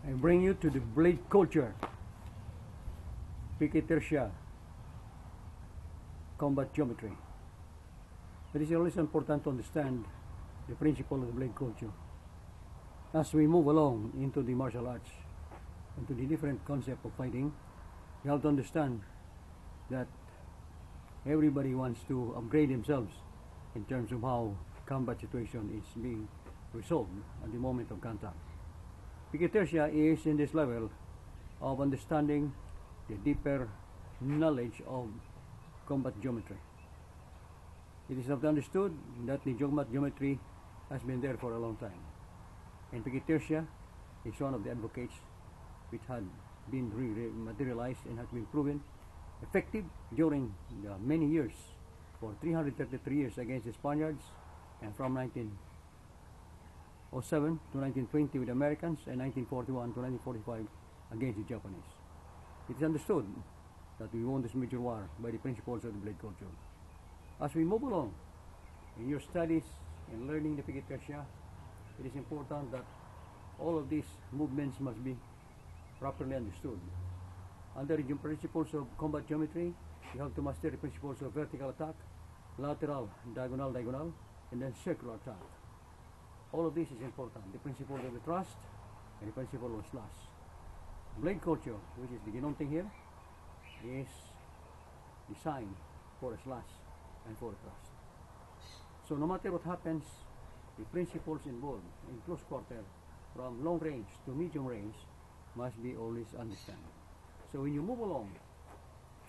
I bring you to the blade culture, Piquetercia, combat geometry. It is always important to understand the principle of the blade culture. As we move along into the martial arts, into the different concept of fighting, you have to understand that everybody wants to upgrade themselves in terms of how combat situation is being resolved at the moment of contact. Piquetercia is in this level of understanding the deeper knowledge of combat geometry. It is not understood that the combat geometry has been there for a long time. And Piquetercia is one of the advocates which had been materialized and has been proven effective during many years, for 333 years against the Spaniards, and from 1907 to 1920 with the Americans, and 1941 to 1945 against the Japanese. It is understood that we won this major war by the principles of the blade culture. As we move along in your studies and learning the Piquetercia, it is important that all of these movements must be properly understood. Under the principles of combat geometry, you have to master the principles of vertical attack, lateral, diagonal, and then circular attack. All of this is important. The principle of the thrust and the principle of slash. Blade culture, which is the denoting here, is designed for a slash and for a thrust. So no matter what happens, the principles involved in close quarter, from long range to medium range, must be always understood. So when you move along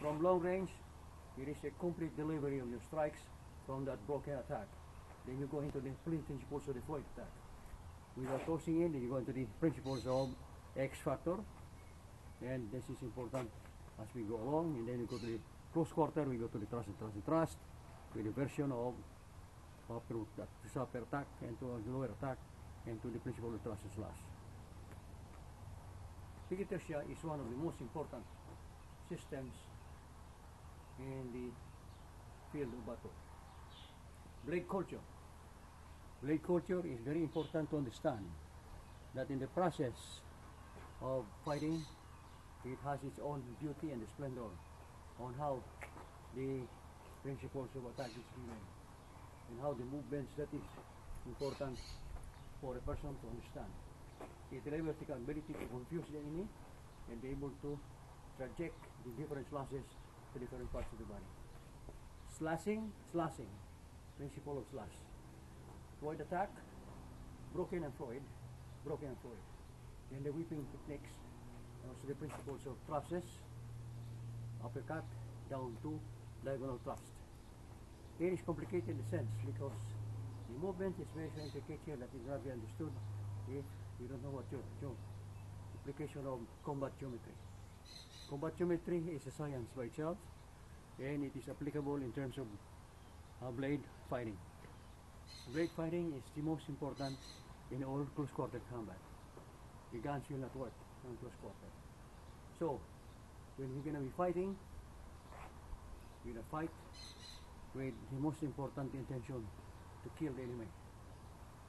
from long range, it is a complete delivery of your strikes from that broken attack. Then you go into the principles of the Floyd attack. Without tossing in, then you go into the principles of X factor, and this is important as we go along. And then we go to the close quarter, we go to the thrust and thrust and thrust, with a version of upper attack and to lower attack, and to the principle of thrust and slash. Piquetercia is one of the most important systems in the field of battle. Blade culture. Blade culture is very important to understand that in the process of fighting, it has its own beauty and splendor on how the principles of attack is given and how the movements that is important for a person to understand. It delivers the ability to confuse the enemy and be able to traject the different slashes to different parts of the body. Slashing, principle of slash. Floyd attack, broken and Floyd. Then the whipping techniques, and also the principles of thrustes, uppercut, down to diagonal thrust. It is complicated in a sense because the movement is very intricate here that is not be understood if you don't know what your application of combat geometry. Combat geometry is a science by itself, and it is applicable in terms of blade fighting. Blade fighting is the most important in all close quarter combat. The guns will not work in close quarter. So when we're going to be fighting, we're going to fight with the most important intention to kill the enemy.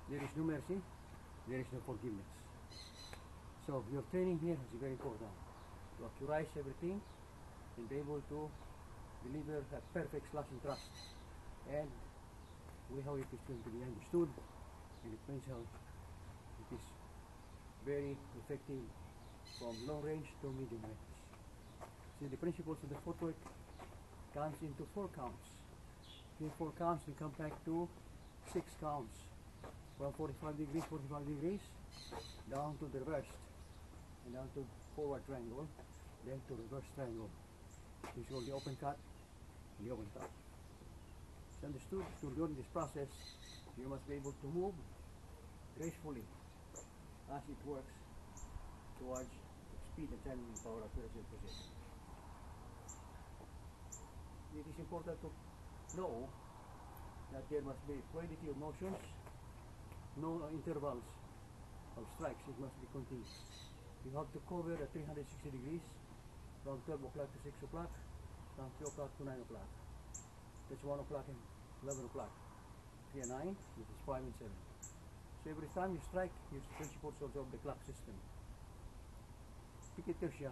There is no mercy, there is no forgiveness. So your training here is very important to accurate everything and be able to deliver a perfect slash and thrust. And how it is going to be understood, and it means how it is very effective from long range to medium range. See, the principles of the footwork comes into 4 counts. In 4 counts, we come back to 6 counts. From 45 degrees, down to the reversed, and down to forward triangle, then to reverse triangle. This is called the open cut and the open cut. It's understood to during this process, you must be able to move gracefully as it works towards speed and timing and power, accuracy and precision. It is important to know that there must be fluidity of motions, no intervals of strikes. It must be continuous. You have to cover at 360 degrees from 12 o'clock to 6 o'clock, from 3 o'clock to 9 o'clock. That's 1 o'clock and 11 o'clock. 3 and 9, this is 5 and 7. So every time you strike, use the principles of the clock system. pique tercia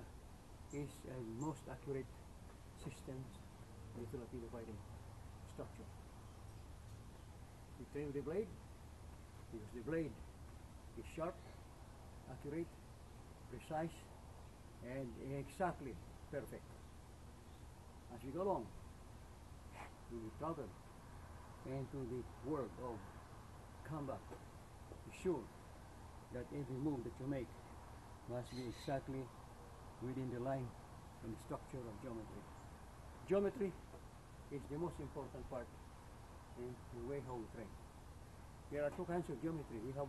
is a most accurate system in the Filipino fighting structure. You train with the blade because the blade is sharp, accurate, precise, and exactly perfect. As we go along, we will travel into the world of combat. Be sure that every move that you make must be exactly within the line and the structure of geometry. Geometry is the most important part in the way how we train. There are two kinds of geometry. We have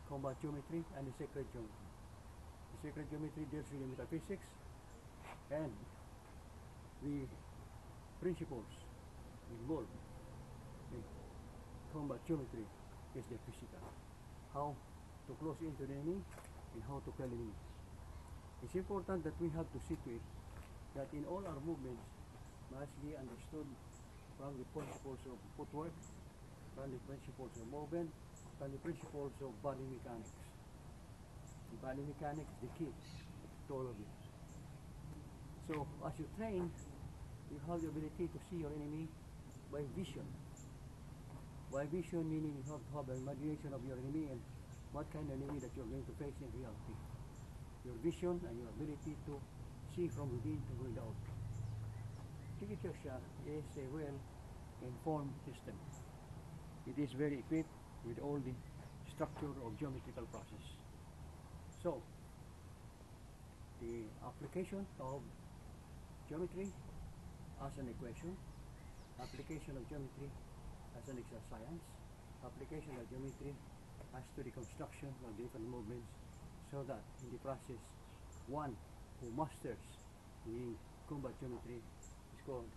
combat geometry and the sacred geometry. The sacred geometry deals with the metaphysics, and the principles involved in combat geometry is the physical. How to close into the enemy and how to kill the enemy. It's important that we have to see to it that in all our movements must be understood from the principles of footwork, from the principles of movement, from the principles of body mechanics. The body mechanics is the key to all of this. So as you train, you have the ability to see your enemy by vision. By vision meaning you have to have the imagination of your enemy and what kind of enemy that you're going to face in reality. Your vision and your ability to see from within to without. Pique tercia is a well-informed system. It is very equipped with all the structure of geometrical process. So, the application of geometry as an equation, application of geometry as an exercise, application of geometry as to the construction of different movements, so that in the process, one who masters the combat geometry is called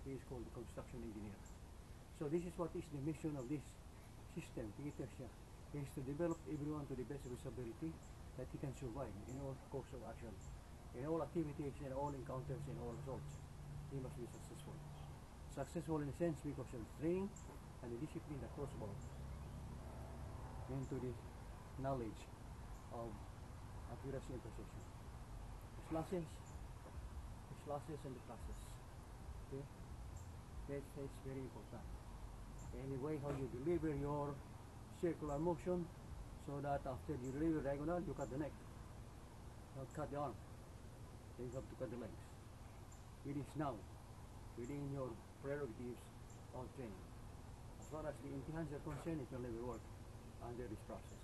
the construction engineer. So this is what is the mission of this system, pique tercia, is to develop everyone to the best of his ability that he can survive in all course of action, in all activities, in all encounters, in all assaults. He must be successful. Successful in a sense because of training and the discipline that goes about into the knowledge of accuracy and precision. The slashes and the classes. Okay? That's very important. Anyway, how you deliver your circular motion so that after you deliver diagonal, you cut the neck. Not cut the arm. Then you have to cut the legs. It is now within your prerogatives of training. As far as the empty hands are concerned, it will never work under this process.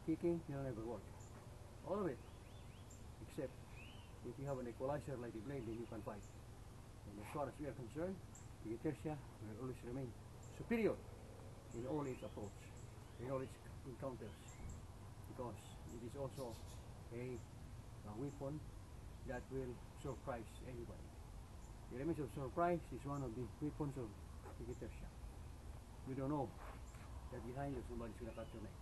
Kicking will never work. All of it. Except if you have an equalizer like a blade, then you can fight. And as far as we are concerned, the tertia will always remain superior in all its approach, in all its encounters, because it is also a weapon that will surprise anybody. The element of surprise is one of the weapons of the tertia. You don't know that behind you somebody's going to cut your neck.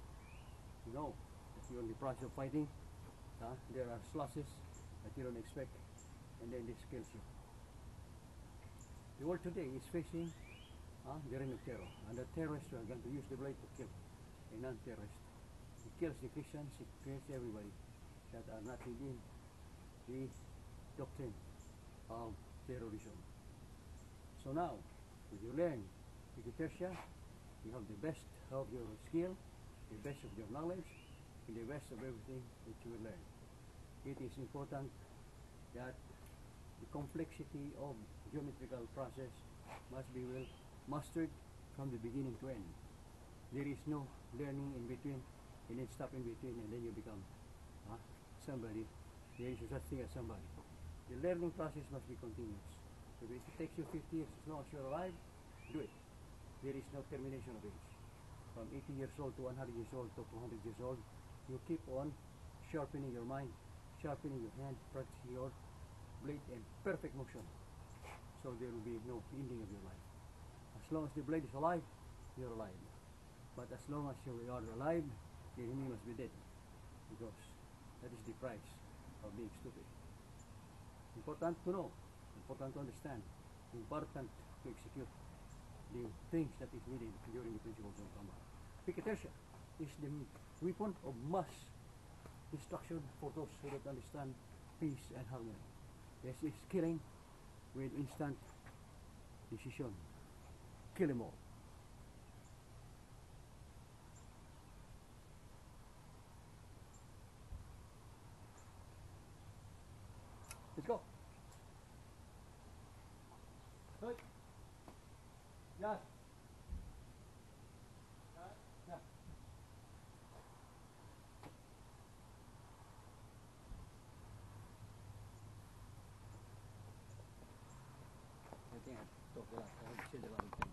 You know that you're in the process of fighting. There are slashes that you don't expect, and then this kills you. The world today is facing the reign of terror, and the terrorists are going to use the blade to kill a non-terrorist. It kills the Christians, it kills everybody that are not within the doctrine of terrorism. So now, if you learn pique tercia, you have the best of your skill, the best of your knowledge, and the best of everything that you will learn. It is important that the complexity of geometrical process must be well mastered from the beginning to end. There is no learning in between and then stop in between and then you become somebody. There is such thing as somebody. The learning process must be continuous. If it takes you 50 years as long as you're alive, do it. There is no termination of age. From 80 years old to 100 years old to 200 years old, you keep on sharpening your mind, sharpening your hand, practicing your blade in perfect motion. So there will be no ending of your life. As long as the blade is alive, you're alive. But as long as you are alive, the enemy must be dead. Because that is the price of being stupid. Important to know, important to understand, important to execute the things that is needed during the principles of combat. Pique tercia is the weapon of mass instruction for those who don't understand peace and harmony. This is killing with instant decision. Kill them all. Let's go. Hey. Yes. Yeah. I think I talked a lot. I want to say a lot.